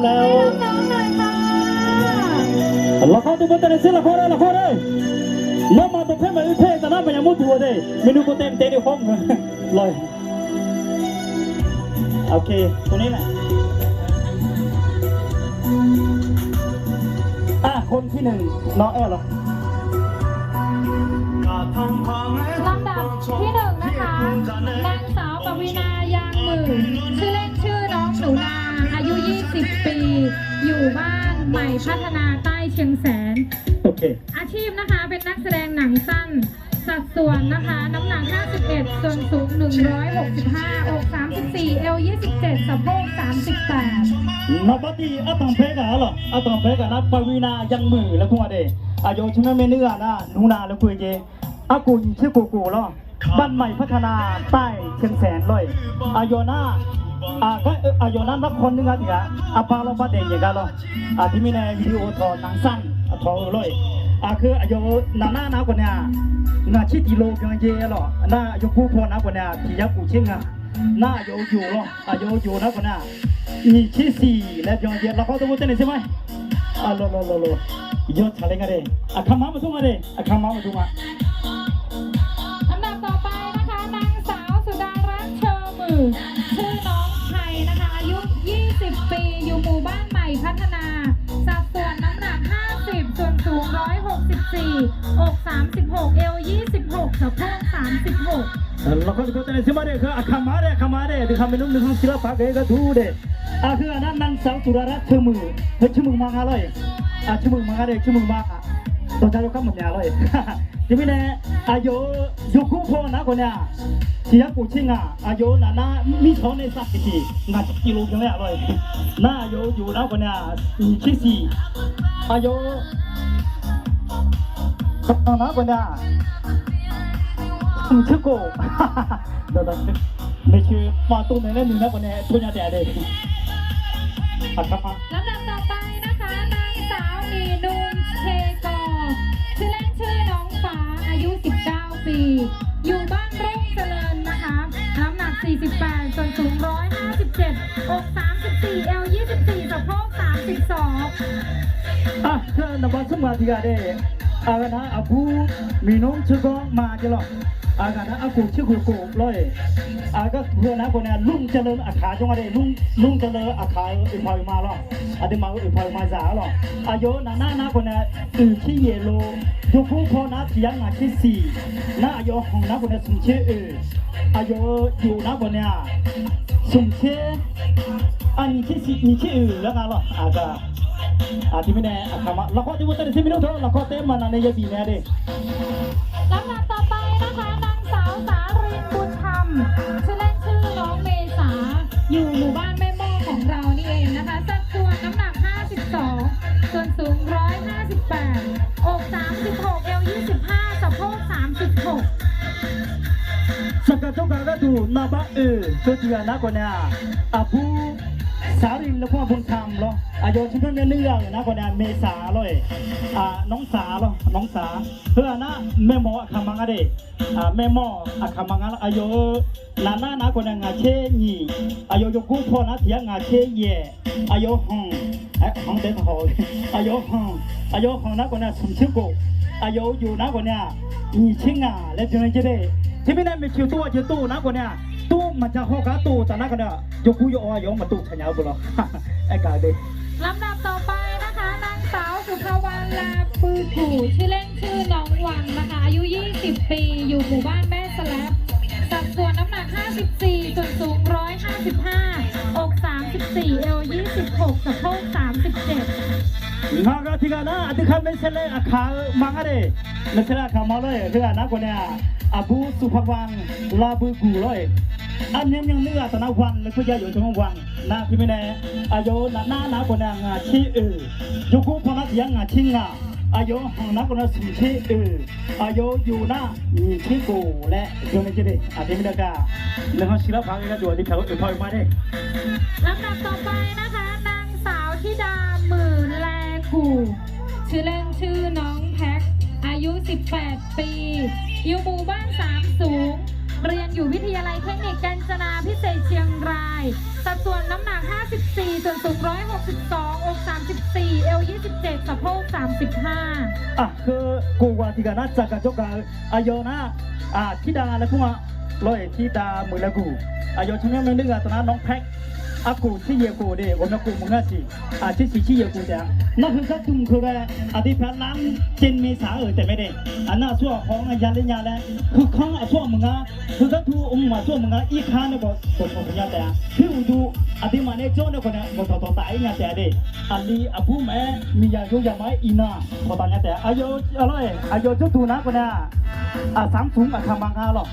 แล้วน้องหน่อยค่ะละครตัวเต็มเสียละครเลยน้ำมาตัวเพ่งมาเพ่งแต่น้ำมันยังมุดตัวเลยเมนูตัวเต็มในห้องเลยโอเคตัวนี้แหละคนที่หนึ่งน้องเหรอลำดับที่หนึ่งนะคะนางสาวปวีณายางหมื่นชื่อเล่นชื่อน้องหนูนาอายุ 20 ปี อยู่บ้านใหม่พัฒนาใต้เชียงแสนโอเคอาชีพนะคะเป็นนักแสดงหนังสั้นสัดส่วนนะคะน้ำหนัก 51 ส่วนสูง 165 อก 34 เอว 27 สะโพก 38นับดีอัตองเพกะเหรออัตองเพกะนะปวีณายังมือแล้วคุณอะไรอายุชั่วโมงไม่เนื้อนะนูนาแล้วคุยเจอากูชื่อกูเหรอบ้านใหม่พัฒนาใต้เชียงแสนเลยอายุน่าก็อายุนั้นนักคนนึงอ่ะทีละปาเราประเด็นอย่างกันเหรอที่มีในวิดีโอทอหนังสั้นทอเลยคืออายุนานะคนเนี้ยน่าชิดกิโลกันเยอะหรอน่าอายุผู้พอนะคนเนี้ยที่ยักษ์กูเชื่อน่าอายุอยู่หรออายุอยู่นะคนเนี้ยนี่ที่สี่และย้อนเยอะเราเขาต้องพูดเต้นใช่ไหมโลยอดชาเลนจ์กันเลยคำมามาทุ่งกันเลยคำมามาทุ่งอ่ะลำดับต่อไปนะคะนางสาวสุดารัตน์เชอมือชื่อน้องไทยนะคะอายุ 20 ปีอยู่หมู่บ้านใหม่พัฒนาสัดส่วนน้ำหนัก 50 ส่วนสูง 164 อก 36 เอว 26 สะโพก 36เราก็จะพูดในสิมาเด็กคือคำมาเด็กที่คำเป็นนุ่มหนึ่งของศิลปะเกย์ก็ดูเด็กคืออันนั้นนางสาวสุดารัตน์เชอมือชื่อมึงมาเลยชื่อมึงมาเด็กชื่อมึงมาตัวใจเราก็เหมือนยาเลยที่ไม่แน่อายุยุคพอนะคนเนี้ยที่ยักษ์กูชิงอายุน่ะมีช้อนในสักกี่งานกิโลยังไงเลยน่าอายุอยู่นะคนเนี้ยที่สี่อายุก็นะคนเนี้ยชื่อโก้เดี๋ยวไม่ชื่อมาตุ้มในเล่นหนึ่งนะคนเนี้ยตัวยาแดดเลยครับมาลำดับต่อไปนะคะนางสาวนีนูนเชกอชื่อเล่นชื่อน้องฟ้าอายุ 19 ปี อยู่บ้านรุ่งเจริญนะคะน้ำหนัก 48 ส่วนสูง 157 อก 34 เอว 24 สะโพก 32คือนับวันสมัยที่กันได้นะผู้มีน้องชื่อก็มาจะหรอกนะกูชื่อกูเลยก็เพื่อนนะคนนี้ลุงเจริญอาคาจังหวัดลุงเจริญอาคาอุปมาหรอเดี๋ยวมาอุปมาจ่าหรออายุน้าคนนี้ที่เยโลยุคพอนะที่ยังที่สี่น้าอายุของน้าคนนี้สมชื่ออายุอยู่น้าคนนี้สมชื่ออันที่สี่มีชื่อแล้วกันหรอที่ไม่แน่คำว่าเราก็จะพูดใน10 minutoเราก็เต็มมาในยี่ปีนี้ดิลำดับต่อไปนะคะนางสาวสารินบุญธรรมชื่อเล่นชื่อน้องเมษาอยู่หมู่บ้านแม่หม้อของเรานี่เองนะคะสัดส่วนน้ำหนัก 52 ส่วนสูง 158 อก 36 เอว 25 สะโพก 36สกัดทุกการก็ดูนาบะตัวเดียวนะคนนี้ผู้สารินแล้วก็บุญธรรมเหรออายุชิ้นเนื้อนะคนนี้เมษาเลยน้องสาเหรอน้องสาเพื่อนะแม่หมอคำมังอะไรแม่หมอคำมังอะไรอายุนะคนนี้งาเชยี่อายุยกูพอนะเทียงาเชเย่อายุห้องเด็กหออายุห้องนะคนนี้สมชื่อกูอายุอยู่นะคนนี้มีชิงและจึงจะได้ที่ไม่ได้มีคิวตัวจะตู้นะคนนี้ตู้มันจะหอกตู้แต่นักกันเนี่ยยกคู่ยกอ้อยมาตู้ชัญญาบุญหรอไอ้กายดิลำดับต่อไปนะคะนางสาวสุภวรรณลาปือกูชื่อเล่นชื่อน้องวังนะคะอายุ 20 ปีอยู่หมู่บ้านแม่สลับสัดส่วนน้ำหนัก 54 ส่วนสูง 155 อก 34 เอว 26 สะโพก 37งากาธิกานะอธิคาไม่ใช่เลยขามังอะไรไม่ใช่ขามาเลยคือนักคนเนี่ยบูสุภวังลาบือกูเลยอันนี้ยังเนื้อแต่นักวันเลยคือจะอยู่ช่วงวันนะพี่ไม่แน่อายุน้าคนเนี่ยงาชี้ยุคพนักยังงาชิงอายุของนักคนสุชี้อายุอยู่หน้ามีชี้กูและโยมจะได้ที่ไม่ได้กาแล้วเขาศิลปะก็ดูที่เขาพอยมาได้ลำดับต่อไปนะคะนางสาวธิดาหมื่นแลขู่ชื่อเล่นชื่อน้องแพ็คอายุ 18 ปีอยู่หมู่บ้าน3 สูงเรียนอยู่วิทยาลัยเทคนิคกาญจนาพิเศษเชียงรายสั สัดส่วนน้ำหนัก 54 ส่วนสูง 162 อก34 เอว 27 สะโพก 35 อ่ะคือกูว่าที่กันนะจากการจบการอายนะที่ดาแล้วพวกร้อยที่ดามือละกูอายช่างนั้นนึกอ่ะตอนนั้นน้องแพ็คอากูที่เยกูเด็กผมนักกูมึงน่ะสิที่สี่ที่เยกูแต่นั่นคือก็จุ่มคือแบบที่แพน้ำเจนเมษาแต่ไม่ได้น่าชั่วของยาเล่นยาแล้วคือข้างชั่วมึงอ่ะคือก็ทูมาชั่วมึงอ่ะอีกข้างเนี่ยก็ตัวของยาแต่ที่อุดูที่มาเนี่ยโจ้เนี่ยคนเนี่ยก็ต่อตายเนี่ยแต่เด็กที่ผู้แม่มียาโยยาไม้อีน่าพอตอนนี้แต่อายุอะไรอายุจุดทูนะคนเนี่ยสามสูงทำมังงาหรอก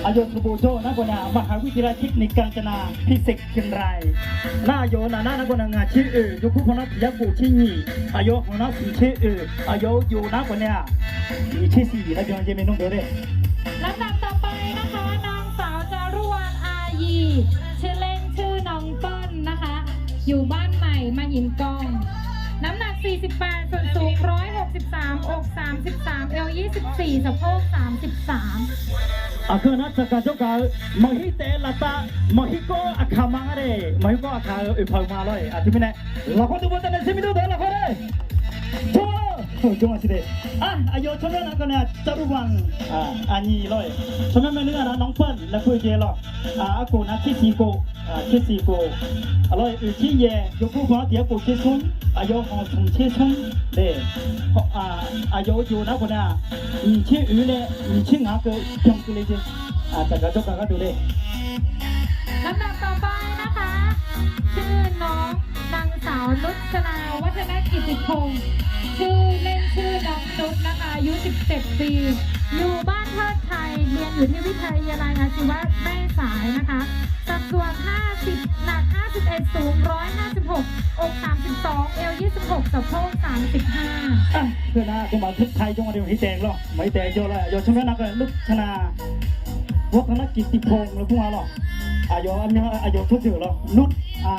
อายุสุโบโจนะคนเนี่ยมหาวิทยาลัยเทคนิคกาญจนาพิเศษเชียงรายน่าโยนะนะคนงานชื่อยกผู้พนักยากูชื่อนี่อายุของนักสี่ชื่ออายุอยู่นะคนเนี่ยมีชื่อสี่แล้วยังจะไม่นุ่งเดี๋ยวเลย ลำดับต่อไปนะคะนางสาวจารุวรรณอายีชื่อเล่นชื่อน้องเปิ้ลนะคะ อยู่บ้านใหม่มาหินกองน้ำหนัก 48 ส่วนสูง 163 อก 33 เอว 24 สะโพก 33 คือนักจากการจบการมหิเตลตามหิโกอาคามังอะไรมหิโกอาคาอุปมาเลยที่ไม่แน่เราคนดูบนแต่ในสิมิโดเดเราคนเลยชัวร์จังหวะสิเดอายุชนนั้นก็เนี่ยจารุวรรณอันนี้เลยชนนั้นไม่เนื้อนะน้องเปิ้ลและคุยเจหรอกอากูนะที่สี่โกอะไรที่เย่ยกผู้ฟ้าเดียวกูเชื่อชุ่มอายุของสมเชื่อชุ่มเด้อายุอยู่นะคนน่ะมีชื่อเลยมีชื่องาเกิดจงกุเลยจีจากการจบการก็ดูเลย ลำดับต่อไปนะคะ ชื่อน้องนางสาวนุชนาวัฒนกิติพงศ์ชื่อเล่นชื่อน้องนุชนะคะอายุ 17 ปี อยู่บ้านเทิดไทยเรียนอยู่ที่วิทยาลัยอาชีวะแม่สายนะคะสัดส่วน 50 หนัก 51 สูง 156 อก 32 เอว 26 สะโพก 35 เพื่อนนะจังหวัดทุกไทยจังหวัดเดียวที่แดงหรอไม่แดงเยอะเลยโยชนะนักลุกชนะวัฒนกิติพงศ์แล้วพวกเราหรออายุอันนี้อายุทุกเดือนหรอนุช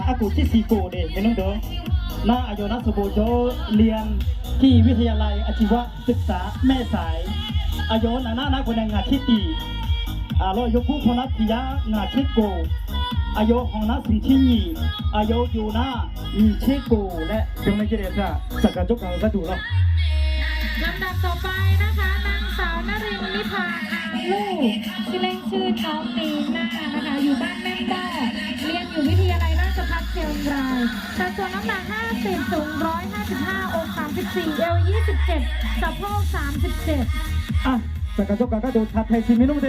อากูที่สี่โกเดไม่ต้องเดินน้าอายุนักสบู่โจเรียนที่วิทยาลัยอาชีวศึกษาแม่สายอายุนักคนงานที่ตีเรายกผู้พนักพิยางานที่โกอายุของนักสิงที่ยี่อายุอยู่หน้ามีเชโกและยังไม่เจริญค่ะจากการจบการก็ดูแล้ว ลำดับต่อไปนะคะนางสาวนรินทร์นิพาอาลูชื่อเล่นชื่อน้องนีน่านะคะอยู่บ้านแม่บ่อเรียนอยู่วิทยาลัยราชภัฏเชียงรายสัดส่วนน้ำหนัก 50 สูง 155 อก 34 เอว 27 สะโพก 37 จากการจบการก็ดูทัดไทยซีมินุ่งเด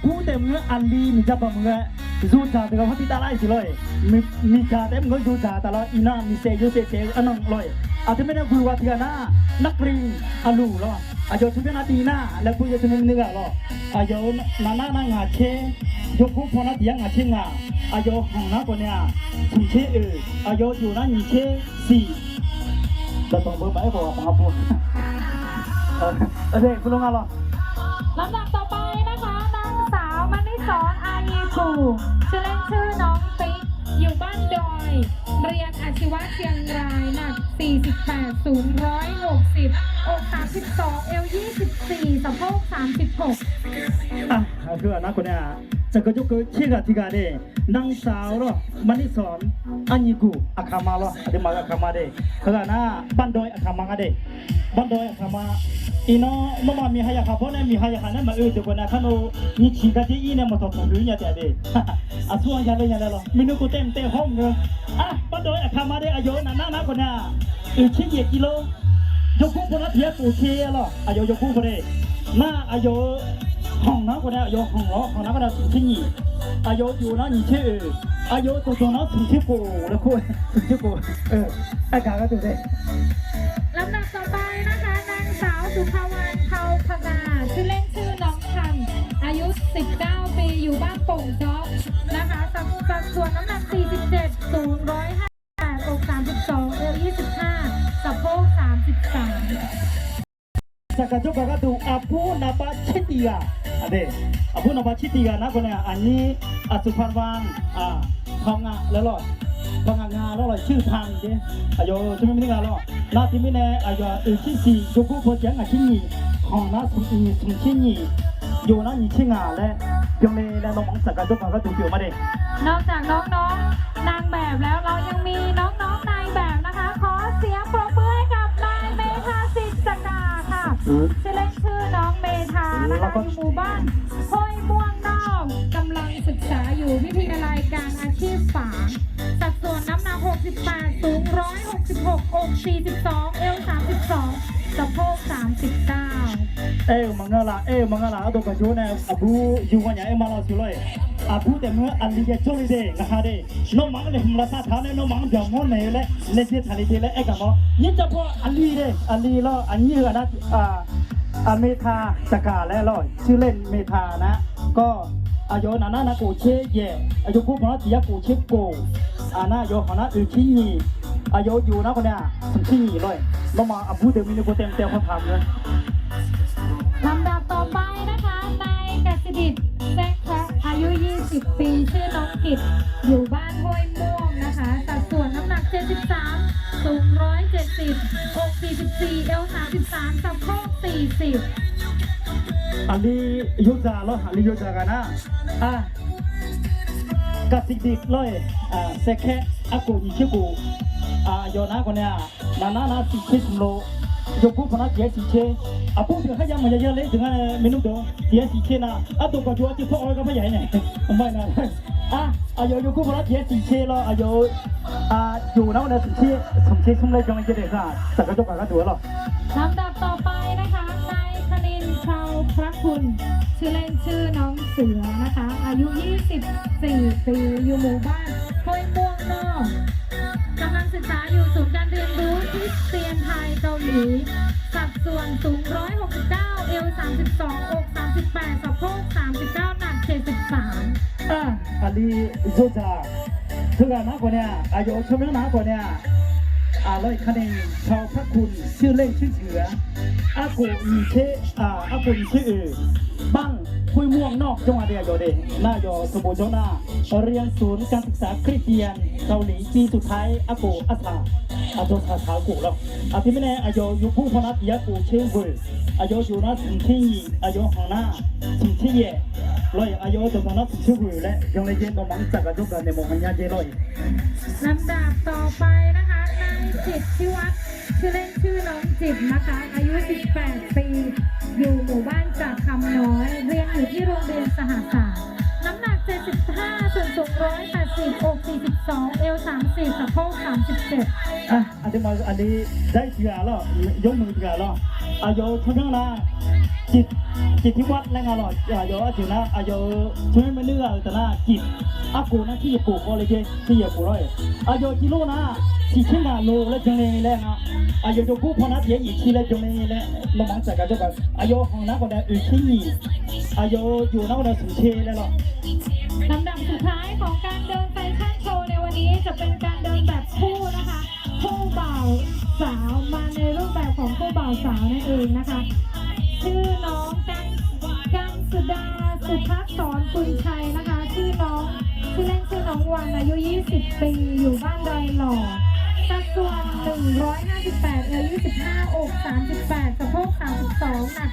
ผู้เต็มเงื้ออันดีมีจับมือจูจ่าแต่ก็พัฒนาได้สิเลยมีการเต็มเงื้อจูจ่าแต่ละอีน่ามีเซยูเซอันนั้นเลยที่ไม่ได้คุยว่าที่หน้านักเรียนอาลูหรออายุชุดนาทีหน้าแล้วคุยจะชุดเนื้อหรออายุหน้างาเชยกคู่พอนาทีงาเชงาอายุห้องน้าคนเนี้ยชุมเชอายุอยู่นั่นยี่เชสี่จะต้องเบอร์ไปบอกว่าปังปุ๊บเด็กคุณลุงอะไร ลำดับต่อไปนะคะนางสาวมณิสรอายีผูชื่อเล่นชื่อน้องติ๊กอยู่บ้านดอยเรียนอาชีวะเชียงรายหนัก 48 สูง 160 อก 32 เอว 24 สะโพก 36 คือนักคนเนี้ยจะก็ยกเชื่อที่กันเด้นางสาวหรอมันนี่สอนอันนี้กูอาคามาหรอเดี๋ยวมาอาคามาเด้คือนะบ้านดอยอาคามากันเด้บ้านดอยอาคามาอีน้องมามีหายาขับเพราะเนี่ยมีหายาขันนั่นมาเดี๋ยวคนน่ะขนมนี่ชีกะที่อีเนี่ยมาถอดถอดหรือเนี่ยเด้ส่วนยันเลยยันเลยหรอมีนุกูเต็มห้องเลยบ้านดอยอาคามาเด้อายุนักคนเนี้ยชิ้นเหยียดกิโลยกคู่คนละเทียบปูเชียหรออายุยกคู่คนเด้หน้าอายุห้องน้ำคนนี้อายุห้องล้อห้องน้ำก็ได้ถึงที่นี่อายุอยู่นะนี่ชื่ออายุตัวน้ำถึงชื่อกูแล้วคุยถึงชื่อกูไอ้กาก็ดูได้ลำดับต่อไปนะคะนางสาวสุภาวรรณเภาพงาชื่อเล่นชื่อน้องทันอายุ 19 ปีอยู่บ้านโป่งจ๊อกนะคะสัดส่วนน้ำหนัก 47 สูง 158 อก 32 เอว 25 สะโพก 33 จากการจบการก็ดูผู้นับชิติกาเด็ผู้นับชิติกานะคนนี้อันนี้สุพรรณวันทองงาแล้วหรอทองงาแล้วหรอชื่อทางเด้อายุจะไม่มีงานหรอนาทีไม่แน่อายุที่สี่ยกคู่โปรเจกต์ที่นี่ของนักสุนทรีสุนทรีอยู่นั่นยี่ชื่องาและ ยังเลยแล้วน้องสักการทุกคนก็ดูผิวมาดิ นอกจากน้องๆนางแบบแล้วเรายังมีน้องๆนายแบบนะคะ ขอเสียงปรบมือให้กับนายเมธาสิทธิ์จันดาค่ะชื่อเล่นชื่อน้องเมธานะคะอยู่หมู่บ้านห้วยม่วงนอกกำลังศึกษาอยู่วิทยาลัยการอาชีพฝางสัดส่วนน้ำหนัก 68 สูง 166 อก 42 เอว 32 สะโพก 39 mangala ado ka jona abu yuwanya e mala suloi abu te mu ali ye choli de nga de no mang le hmla sa tha ne no mang jam mo ne le je thali de le e ka mo ni cha pho ali lo anyi ga naเมธาสกาและลอยชื่อเล่นเมธานะก็อายุนานากูเชเยอายุผู้พนักยากูเชโกอานาโยหนะอือขี้หีอายุอยู่นะคนเนี้ยสมขี้หีเลยลงมาอาบูเดมินโกเต็มเขาทำเลย ลำดับต่อไปนะคะนายกสิดิษฐ์แซกแคะอายุ 20 ปี ชื่อน้องกิตอยู่บ้านห้วยม่วงนะคะสัดส่วนน้ำหนัก 73 สูง 170 อก 44 เอว 33 สะโพก 40 อันนี้ยุจาเหรออันนี้ยุจากันนะกสิดิษฐ์เลยเซแค่อากูยิชิกูโยนะคนเนี้ยนาสิชิสโลยกผู้พนักเสียสีเชผู้เสือให้ยังมันเยอะเลยถึงเมนูเดียวเสียสีเชนะตัวก่อนชัวร์ที่พ่ออ้อยก็ไม่ใหญ่เนี่ยไม่นะอายุผู้พนักเสียสีเชแล้วอายุอยู่นะวันนี้สมเชชุ่มเลยจังเลยจะเด็กอ่ะแต่ก็จบกันก็ดูหรอลำดับต่อไปนะคะนายคณินชาวพระคุณชื่อเล่นชื่อน้องเสือนะคะอายุ 24 ปีอยู่หมู่บ้านห้วยม่วงนอกกำลังศึกษาอยู่ศูนย์การเรียนรู้คริสเตียนไทยเกาหลีสัดส่วนสูง 169 เอว 32 อก 38 สะโพก 39 หนัก 73อันนี้ยุจาถึงกันนะคนเนี้ยอายุชุ่มนะคนเนี้ยเลยคะแนนชาวพระคุณชื่อเล่นชื่อเสืออากูอีเชอากูอีชื่อบ้างคุยม่วงนอกจังหวัดเดียวเดหน้ายอสมุทรนาเรียนศูนย์การศึกษาคริสเตียนเกาหลีปีสุดท้ายอากูอาซาอาโจซาขาวกูแล้วที่ไม่แน่อายุอยู่ผู้พนักยากูเชื่อเวอร์อายุอยู่นะถึงที่อายุของหน้าถึงที่เย่เลยอายุจะมานับถึงชื่อเวอร์และยังเลยเย็นต้องมังจักรจุกันในหมู่หันยาเจเลยลำดับต่อไปนะคะนายจิตที่วัดชื่อเล่นชื่อน้องจิตนะคะอายุ 18 ปีอยู่หมู่บ้านจากคำน้อยเรียนอยู่ที่โรงเรียนสหศาสตร์น้ำหนัก 75 ส่วนสูง 180 อก 42 เอว 30 สะโพก 37อันนี้ได้เถื่อแล้วยกมือเถื่อแล้วอายุช่วงนั้นจิตที่วัดแรงอร่อยอายุถึงนะอายุช่วยไม่เลือกแต่นะจิตอากูนะที่จะปลูกก็เลยที่จะปลูกเลยอายุกิโลนะที่ชิ้นงานโลและจังเลยแรงอายุจะกู้พอนะเสียอีกทีและจังเลยและเราหวังจากการจะแบบอายุของนักคนใดอื่นที่อายุอยู่นักคนใดสุเชแล้วหรอลำดับสุดท้ายของการเดินแฟชั่นโชว์ในวันนี้จะเป็นการเดินแบบคู่นะคะคู่บ่าวสาวมาในรูปแบบของคู่บ่าวสาวนั่นเองนะคะชื่อน้องกันสุดาสุภักษรปุญชัยนะคะชื่อเล่นชื่อน้องวันอายุ 20 ปีอยู่บ้านดอยหล่อสัดส่วน 158 เอว 25 อก 38 สะโพก 32 หนัก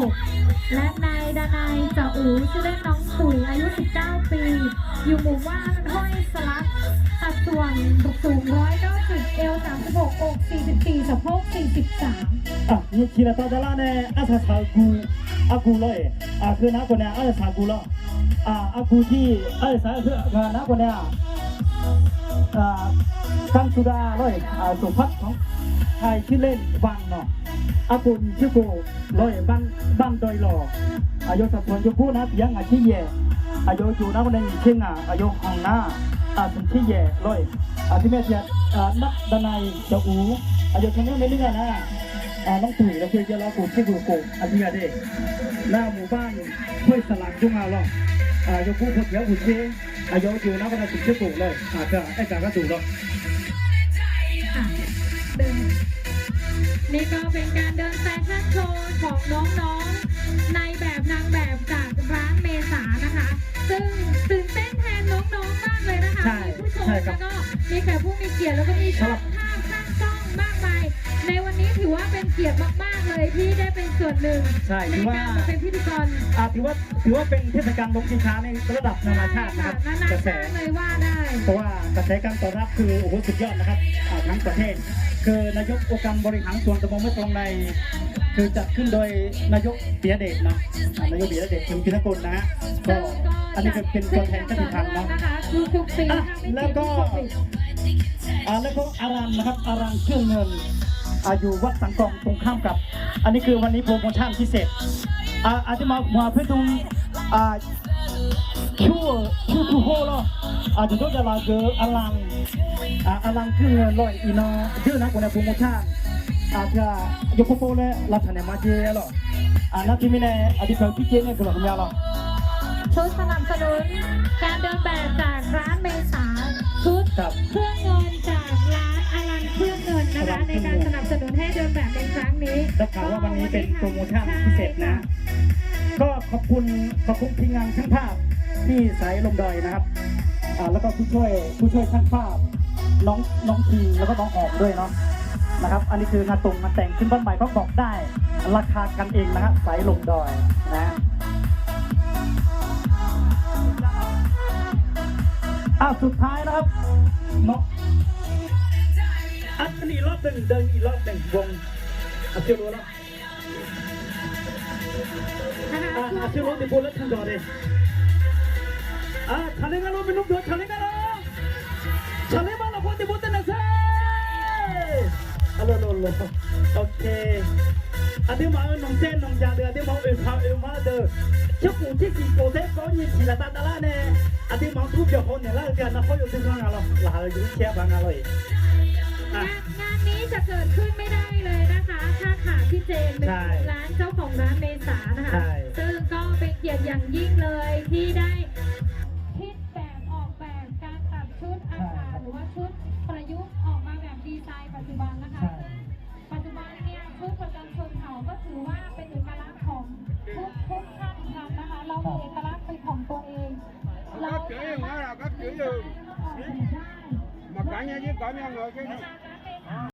46 และนายดานายจ่าอูชื่อเล่นน้องสุยอายุ 19 ปีอยู่หมู่บ้านห้วยสลัดสัดส่วนสูง 190 เอว 36 อก 44 สะโพก 43นี่ทีละตอนจะล่าเนี่ยอาซาซากูเลยคือนักคนเนี่ยอาซาซากูแล้วอากูที่อาซาคือนักคนเนี่ยกันสุดาเลยสุภัทรของไทยชื่อเล่นบังเนาะอากูชื่อกูเลยบังโดยหล่ออายุสัดส่วนจะพูดนะยังอาชีพเย่อายุอยู่นักคนเนี่ยเช่นอายุของหน้าถึงที่เย่เลยที่แม่เทียนักดนายเจ้าอูอายุทั้งนี้ไม่เลือกนะน้องตุ๋ยเราเคยเจอแล้วกูชื่อกูอาทิตย์เด็กหน้าหมู่บ้านห้วยสลักจุงเอาหรอยกผู้คนเดียวหุ่นเชอายุอยู่นักคนนั้นถึงชื่อกูเลยก็ไอ้การก็ถูกหรอกนี่ก็เป็นการเดินแฟชั่นโชว์ของน้องๆในแบบนางแบบจากร้านเมษานะคะซึ่งตื่นเต้นแทนน้องๆมากเลยนะคะมีผู้ชมแล้วก็มีแขกผู้มีเกียรติแล้วก็มีช่างภาพช่างกล้องมากมายในวันนี้ถือว่าเป็น เกียรติมากๆเลยที่ได้เป็นส่วนหนึ่ง ใช่ ใน ถือว่า การมาเป็นพิธีกร ถือว่าเป็นเทศกาลลงชิงช้าในระดับนานาชาตินะครับ นานา กระแส ชาติเลยว่าได้ เพราะว่ากระแสการตอบรับคือโอ้โหสุดยอดนะครับทั้งประเทศ คือนายกองค์การบริหารส่วนตำบลแม่ตรงในคือจัดขึ้นโดยนายกปิยเดชนะนายกปิยเดชคุณพิทักษ์กุลนะฮะก็อันนี้เป็นตัวแทนชาติพันธุ์เนาะ นะคะทุกๆปี แล้วก็อารันนะครับอารันเครื่องเงินอยู่วัดสังกองตรงข้ามกับ อันนี้คือวันนี้โปรโมชั่นพิเศษอาจจะมาเพื่อตรงชั่วทุโฮโลจะต้องจะลาเกออารันเครื่องเงินลอยอีนอชื่อนะคนในโปรโมชั่นจะยกโปรเลยรับทันเนี่ยมาเจหรอนักที่มีในอดีตพี่เจเนี่ยคือหลักยาหรอ ชุดสนับสนุนการเดินแบบจากร้านเมษาชุดเครื่องเงินจากร้านอลันเครื่องเงินนะคะในการสนับสนุนให้เดินแบบในครั้งนี้ ได้ข่าวว่าวันนี้เป็นโปรโมชั่นพิเศษนะ ก็ขอบคุณทีมงานช่างภาพที่สายลมดอยนะครับแล้วก็ผู้ช่วยช่างภาพน้องทีแล้วก็น้องออกด้วยเนาะนะครับ อันนี้คืองานแต่งขึ้นบ้านใหม่ก็บอกได้ราคากันเองนะครับสายลมดอยนะสุดท้ายนะครับเนาะอันนี้รอบหนึ่งเดินอีกรอบหนึ่งวงเชื่อรู้แล้วเชื่อรู้ติพูดแล้วทางจอเลยชาเลนจ์กันรู้เป็นลูกเดือดชาเลนจ์กันรู้ชาเลนจ์มาแล้วคนติพูดเต้นนะเซ่โอเคอันนี้มาน้องเจนน้องยาเดือดอันนี้มามาเดือดเจ้าปู่ที่กี่โกเซ่ก็ยิ่งขี่ละตาตาละเนี่ยอันนี้มาทุบเจ้าคนเนี่ยแล้วกันนะเขาอยู่ที่ข้างเราหลายอยู่เชียร์บางอะไรงานนี้จะเกิดขึ้นไม่ได้เลยนะคะถ้าขาดพี่เจนเป็นร้านเจ้าของร้านเมษานะคะซึ่งก็เป็นเกียรติอย่างยิ่งเลยที่ได้คิดแบบออกแบบการตัดชุดอาคารหรือว่าชุดประยุกต์ออกมาแบบดีไซน์ปัจจุบันนะคะปัจจุบันเนี่ยชุดประจำชนเผ่าก็ถือว่าเป็นเอกลักษณ์ของทุกชาติพันธุ์นะคะเรามีเอกลักษณ์เป็นของตัวเองเราสามารถ Mà cả nhà với cả nhà người chứ